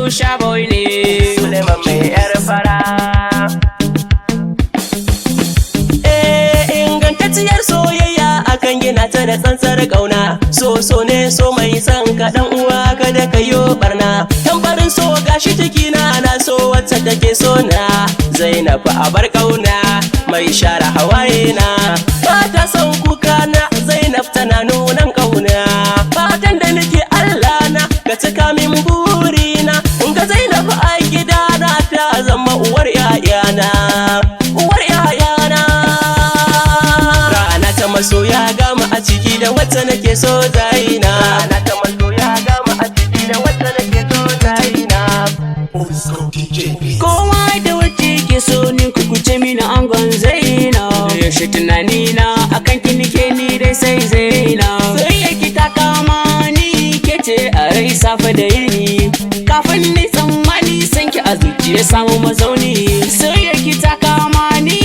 Usha boy ne Suleiman mai yar fara. Ingantacciyar soyayya akan gina ta da tsantsar kauna. So ne so mai san ka dan uwa kada ka yo barna. Tambarin so gashi cikina na so wacce take so na. Zainab a bar kauna mai share hawaye na. Ba ta son kuka na Zainab tana nunan kauna. Fatan da nake Allah na ka cika min burina. In ga Zainab a gidana ta zama uwar ƴaƴana. Uwar ƴaƴana. Rana ta masoya gama a ciki da wacce nake so zaina. Rana ta masoya gama a ciki da wacce nake so zaina. kowa da wacce ke so ni ku kuce mini angon Zainab. Yaushe tunani na akan ki nike ni dai sai Zainab. Sai ki ta kama ni ke ce a rai safe da yini. Kafin ni tsammani san ki a zuciya samu mazauni. Sai ki ta kama ni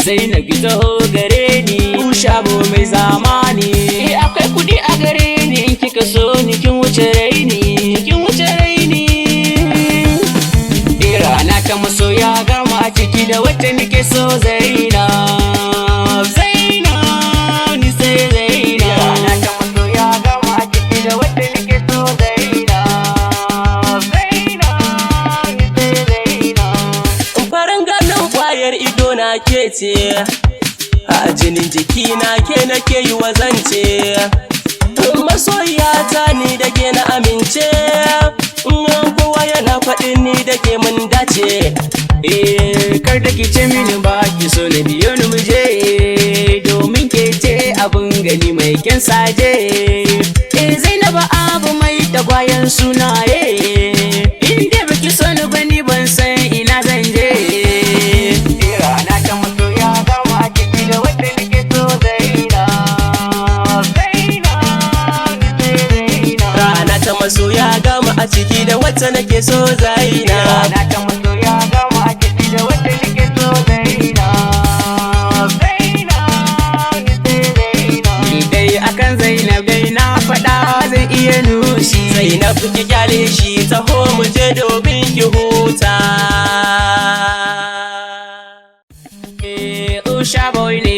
Zainab ki taho gare ni. Ushabo mai zamani. Akwai kudi a gare ni in kika so ni kin wuce raini. Kin wuce raini. Rana ta masoya gama a ciki da wacce nake so Zainab. Zainab ni sai Zainab. Rana ta masoya gama a ciki da wacce nake so Zainab. Zainab ni sai Zainab. Farin ganin kwayar ido na ke ce, a jinin jikina ke nake yi wazance. Masoyata ni da ke na amince, kowa yana faɗin ni da ke mun dace. Kar da ki ce mini ba ki so na biyo ni muje, domin ke ce abin gani mai kyan saje. Zainab abu mai tagwayen sunaye, inda baki so ni bani ban san ina zan je. Rana ta masoya gama a ciki da wadda nake so Zainab. Zainab ni sai Zainab. Rana ta masoya gama a ciki da wacce nake so zaina. Rana ta masoya gama a ciki da wadda nake so Zainab. Zainab ni sai Zainab. Ni dai akan Zainab dai na faɗa zai iya nushi. Zainab ki kyale shi taho mu je domin ki huta. Usha boy ne